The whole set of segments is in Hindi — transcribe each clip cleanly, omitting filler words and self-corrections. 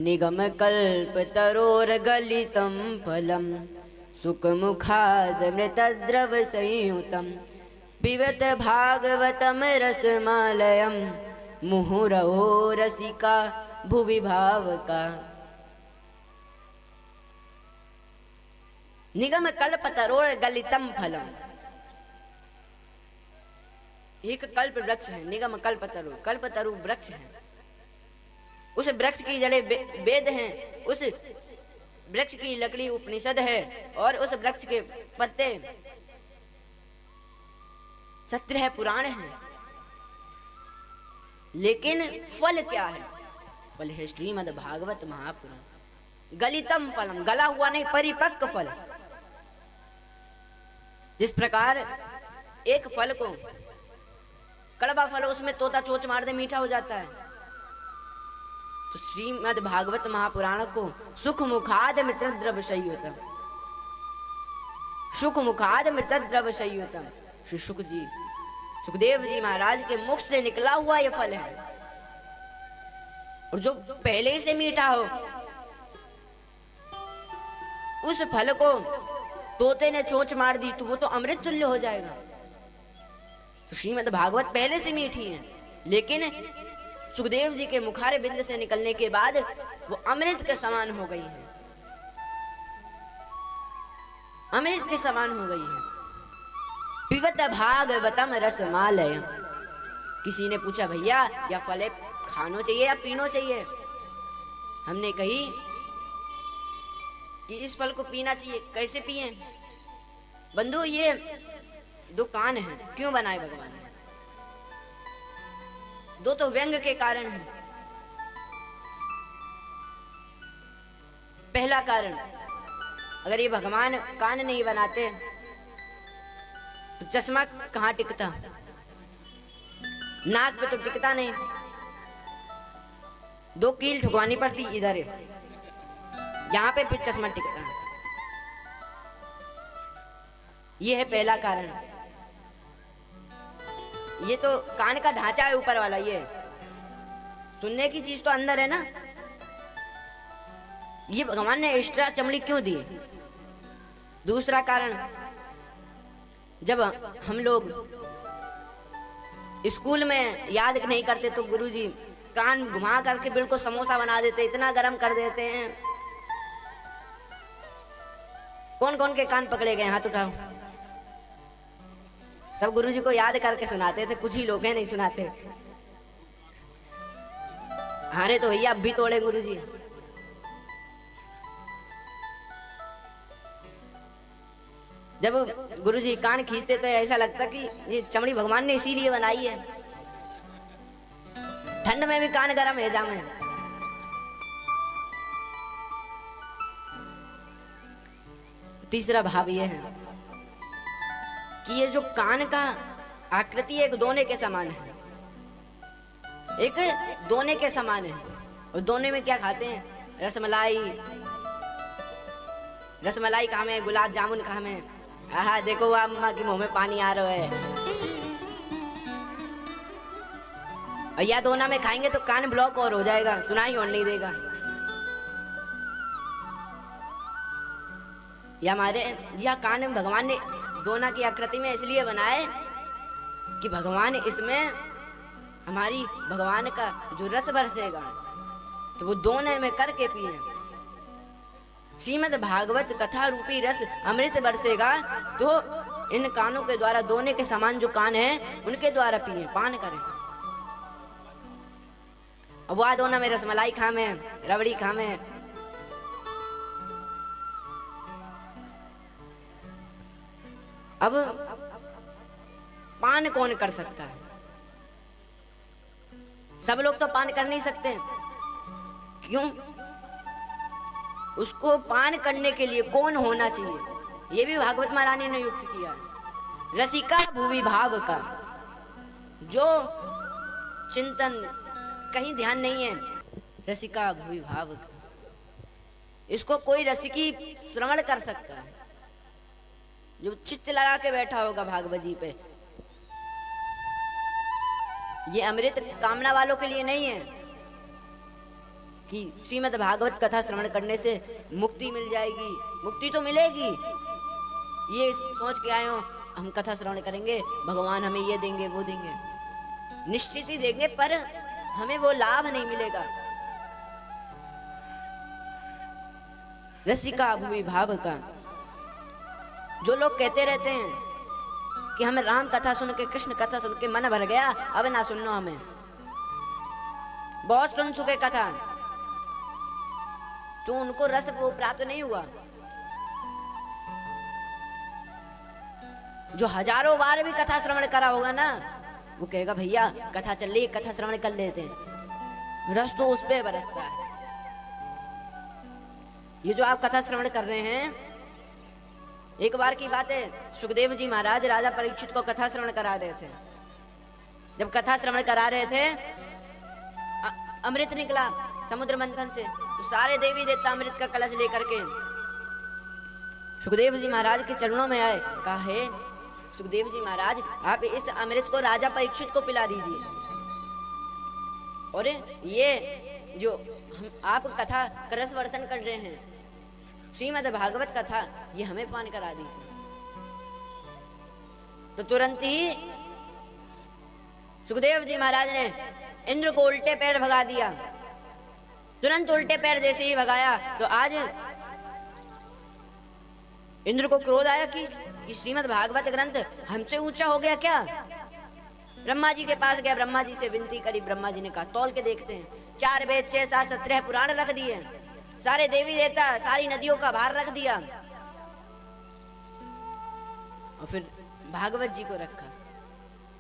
निगमकल्पतरोर्गलितं फलं सुखमुखादमृतद्रवसंयुतं पिबत भागवतं रसमालयं मुहुरहो रसिका भुवि भावका। निगमकल्पतरोर्गलितं फलम, एक कल्प वृक्ष है। निगम कल्पतरु, कल्पतरु वृक्ष है। उस वृक्ष की जड़ें वेद हैं, उस वृक्ष की लकड़ी उपनिषद है और उस वृक्ष के पत्ते सत्य है, पुराण है। लेकिन फल क्या है? फल है श्रीमद् भागवत महापुराण। गलितम फलम, गला हुआ नहीं, परिपक्व फल। जिस प्रकार एक फल को, कड़वा फल उसमें तोता चोंच मार दे मीठा हो जाता है, तो श्रीमद् भागवत महापुराण को सुख मुखाद मृतद्रव संयुतम, सुख मुखाद मृतद्रव संयुतम, श्री सुखदेव जी महाराज के मुख से निकला हुआ यह फल है। और जो पहले से मीठा हो, उस फल को तोते ने चोंच मार दी तो वो तो अमृत तुल्य हो जाएगा। तो श्रीमद् भागवत पहले से मीठी है, लेकिन सुखदेव जी के मुखारे बिंद से निकलने के बाद वो अमृत के समान हो गई है, अमृत के समान हो गई है। पिबत भागवतम रसमालय। किसी ने पूछा, भैया या फल खानो चाहिए या पीनो चाहिए? हमने कही कि इस फल को पीना चाहिए। कैसे पिए? बंधु, ये दो कान हैं, क्यों बनाए भगवान ने? दो तो व्यंग के कारण है। पहला कारण, अगर ये भगवान कान नहीं बनाते तो चश्मा कहां टिकता? नाक पे तो टिकता नहीं। दो कील ठुकवानी पड़ती इधर, यहां पे फिर चश्मा टिकता है। ये है पहला कारण। ये तो कान का ढांचा है ऊपर वाला, ये सुनने की चीज तो अंदर है ना। ये भगवान ने एक्स्ट्रा चमड़ी क्यों दी? दूसरा कारण, जब हम लोग स्कूल में याद नहीं करते तो गुरुजी कान घुमा करके बिल्कुल समोसा बना देते, इतना गर्म कर देते हैं। कौन कौन के कान पकड़े गए? हाथ उठाओ। सब गुरुजी को याद करके सुनाते थे, कुछ ही लोग हैं नहीं सुनाते। हारे तो भैया अब भी तोड़े गुरुजी। जब गुरुजी कान खींचते तो ऐसा लगता कि ये चमड़ी भगवान ने इसीलिए बनाई है, ठंड में भी कान गर्म है जामे। तीसरा भाव ये है कि ये जो कान का आकृति एक दोने के समान है, एक दोने के समान है। और दोने में क्या खाते हैं? रसमलाई, रसमलाई खामे, गुलाब जामुन खामे। आहा, देखो अम्मा के मुंह में पानी आ रहा है। और या दोना में खाएंगे तो कान ब्लॉक और हो जाएगा, सुनाई और नहीं देगा। या हमारे यह कान भगवान ने दोना की आकृति में इसलिए बनाए कि भगवान इसमें हमारी भगवान का जो रस बरसेगा तो वो दोने में करके पिए। श्रीमद् भागवत कथा रूपी रस अमृत बरसेगा तो इन कानों के द्वारा, दोने के समान जो कान हैं उनके द्वारा पिए, पान करें। अब वह दोना में रसमलाई खामे, रबड़ी खामे। अब पान कौन कर सकता है? सब लोग तो पान कर नहीं सकते। क्यों? उसको पान करने के लिए कौन होना चाहिए? ये भी भागवत महारानी ने युक्त किया है। रसिका भुवि भाव का, जो चिंतन कहीं ध्यान नहीं है, रसिका भुवि भाव का, इसको कोई रसिकी श्रवण कर सकता है जो चित्त लगा के बैठा होगा भागवत जी पे। ये अमृत कामना वालों के लिए नहीं है कि श्रीमद् भागवत कथा श्रवण करने से मुक्ति मिल जाएगी। मुक्ति तो मिलेगी, ये सोच के आए हो हम कथा श्रवण करेंगे, भगवान हमें ये देंगे वो देंगे, निश्चित ही देंगे, पर हमें वो लाभ नहीं मिलेगा। रसिका भुवि भाव का, जो लोग कहते रहते हैं कि हमें राम कथा सुन के, कृष्ण कथा सुन के मन भर गया, अब ना सुनना, हमें बहुत सुन चुके कथा, तो उनको रस वो प्राप्त नहीं हुआ। जो हजारों बार भी कथा श्रवण करा होगा ना, वो कहेगा भैया कथा चल रही है, कथा श्रवण कर लेते हैं, रस तो उस पे बरसता है। ये जो आप कथा श्रवण कर रहे हैं, एक बार की बात है, सुखदेव जी महाराज राजा परीक्षित को कथा श्रवण करा रहे थे। जब कथा श्रवण करा रहे थे, अमृत निकला समुद्र मंथन से, तो सारे देवी देवता अमृत का कलश लेकर के सुखदेव जी महाराज के चरणों में आए। कहा है सुखदेव जी महाराज, आप इस अमृत को राजा परीक्षित को पिला दीजिए, और ये जो हम आप कथा रस वर्षण कर रहे हैं, श्रीमद् भागवत कथा, ये हमें पान करा दीजिए। तो तुरंत ही सुखदेव जी महाराज ने इंद्र को उल्टे पैर भगा दिया। तुरंत उल्टे पैर जैसे ही भगाया, तो आज इंद्र को क्रोध आया कि श्रीमद् भागवत ग्रंथ हमसे ऊंचा हो गया क्या। ब्रह्मा जी के पास गया, ब्रह्मा जी से विनती करी। ब्रह्मा जी ने कहा तौल के देखते हैं, 4 वेद 6 7 17 पुराण रख दिए, सारे देवी देवता, सारी नदियों का भार रख दिया, और फिर भागवत जी को रखा।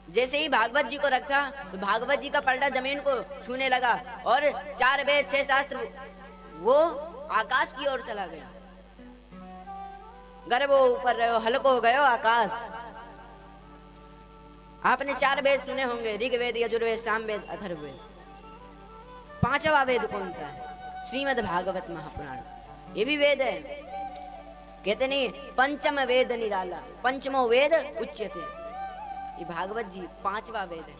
जैसे ही भागवत जी को रखा, तो भागवत जी का पलड़ा जमीन को छूने लगा, और 4 वेद 6 शास्त्र वो आकाश की ओर चला गया। गर्भ ऊपर रहो, हल्को हो गयो आकाश। आपने 4 वेद सुने होंगे, ऋग्वेद, यजुर्वेद, सामवेद, अथर्ववेद। 5वां वेद कौन सा है? श्रीमद् भागवत महापुराण। ये भी वेद है, कहते नहीं पंचम वेद निराला, पंचमो वेद उच्यते। ये भागवत जी 5वां वेद है।